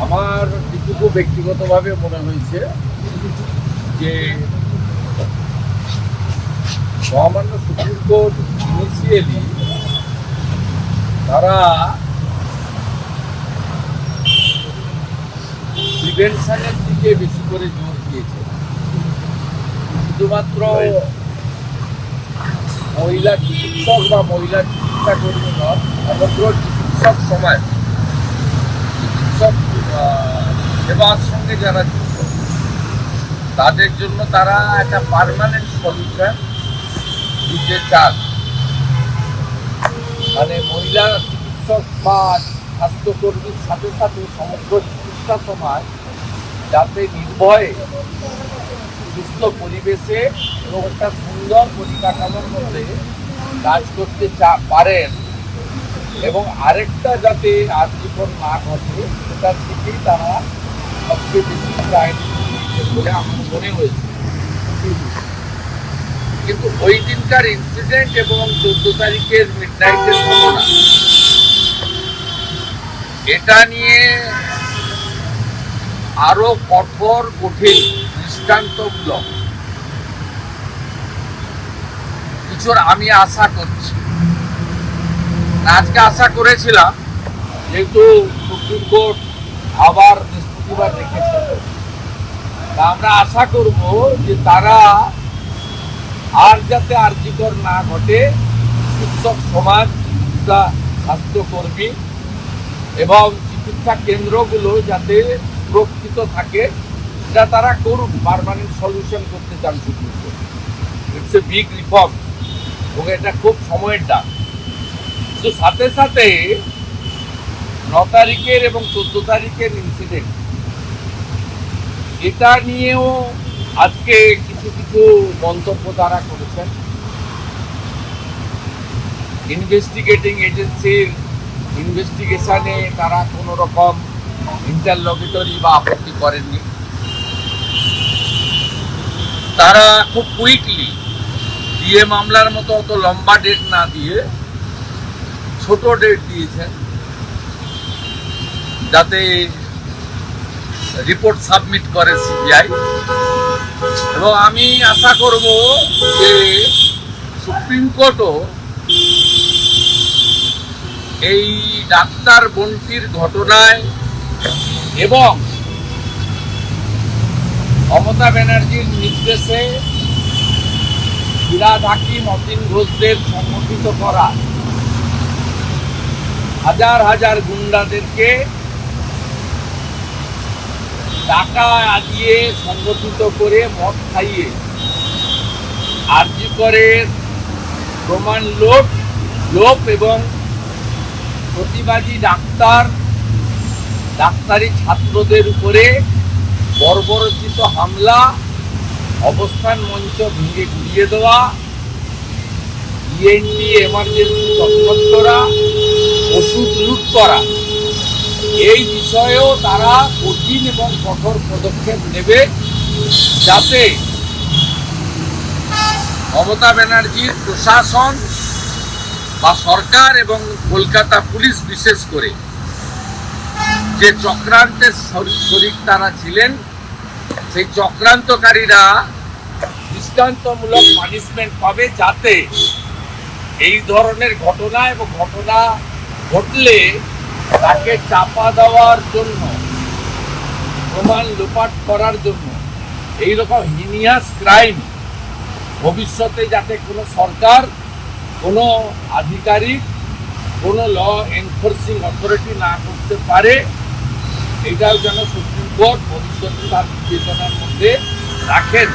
আমার যেটুকু ব্যক্তিগতভাবে মনে হয়েছে যে মহামান্য সুপ্রিম কোর্ট ইনিশিয়ালি তারা প্রিভেনশনের দিকে বেশি করে জোর দিয়েছে। শুধুমাত্র মহিলা চিকিৎসক বা মহিলা চিকিৎসা কর্মী নয়, সমগ্র চিকিৎসক সমাজ, চিকিৎসক সেবার সঙ্গে যারা যুক্ত তাদের জন্য তারা একটা পার্মানেন্ট সলিউশন দিতে চান। মানে মহিলা চিকিৎসক বা স্বাস্থ্যকর্মীর সাথে সাথে সমগ্র চিকিৎসা সমাজ যাতে নির্ভয়ে সুস্থ পরিবেশে এবং একটা সুন্দর পরিকাঠামোর মধ্যে কাজ করতে পারেন এবং আরেকটা যাতে আজীবন না ঘটে সেটার দিকেই তারা সবচেয়ে বেশি প্রায়োরিটি দিয়েছে বলে আমার মনে হয়েছে। কিন্তু ওই দিনকার ইনসিডেন্ট এবং 14 তারিখের মিডনাইটের ঘটনা, এটা নিয়ে আরো কঠিন দৃষ্টান্তমূলক কিছুর আমি আশা করছি। আজকে আশা করেছিলাম, যেহেতু সুপ্রিম কোর্ট আবার বৃহস্পতিবার রেখেছে, আমরা আশা করব যে তারা আর যাতে আর্যিকর না ঘটে, চিকিৎসক সমাজ, চিকিৎসা স্বাস্থ্যকর্মী এবং চিকিৎসা কেন্দ্রগুলো যাতে সুরক্ষিত থাকে, এটা তারা করুন। পার্মানেন্ট সলিউশন করতে চান supreme court. It's a big reform এবং এটা খুব সময়ের ডাক। তো সাথে সাথে 9 তারিখের এবং 14 তারিখের ইনসিডেন্ট, এটা নিয়েও আজকে কিছু কিছু মন্তব্য তারা করেছেন। ইনভেস্টিগেটিং এজেন্সির ইনভেস্টিগেশনে তারা কোনো রকম ইন্টারলকিটরি বা আপত্তি করেননি। তারা খুব কুইকলি ডিএ মামলার মতো অত লম্বা ডেট না দিয়ে ছোট ডেট দিয়েছেন, যাতে রিপোর্ট সাবমিট করে সিবিআই। এবং আমি আশা করব যে সুপ্রিম কোর্টও এই ডাক্তার বন্টির ঘটনায় এবং মমতা ব্যানার্জির নির্দেশে ফিরাদ হাকিম, অতীন ঘোষদের সংগঠিত করা হাজার হাজার গুন্ডাদেরকে টাকা দিয়ে সংগঠিত করে মদ খাইয়ে আরজি করে প্রমাণ লোপ এবং প্রতিবাদী ডাক্তারি ছাত্রদের উপরে বর্বরচিত হামলা, অবস্থান মঞ্চ ভেঙে গুড়িয়ে দেওয়া, ইএনটি এমার্জেন্সি তৎপর করা, ওষুধ লুট করা, এই বিষয়েও তারা কঠিন এবং কঠোর পদক্ষেপ নেবে, যাতে মমতা ব্যানার্জির প্রশাসন বা সরকার এবং কলকাতা পুলিশ বিশেষ করে যে চক্রান্তের শরিক তারা ছিলেন, সেই চক্রান্তকারীরা দৃষ্টান্তমূলক পানিশমেন্ট পাবে, যাতে এই ধরনের ঘটনা এবং ঘটনা ঘটলে তাকে চাপা দেওয়ার জন্য, প্রমাণ লোপাট করার জন্য, এইরকম হিনিয়াস ক্রাইম ভবিষ্যতে যাতে কোনো সরকার, কোনো আধিকারিক, কোনো ল এনফোর্সিং অথরিটি না করতে পারে, এটাও যেন সুপ্রিম কোর্ট ভবিষ্যতে তার বিবেচনার মধ্যে রাখেন।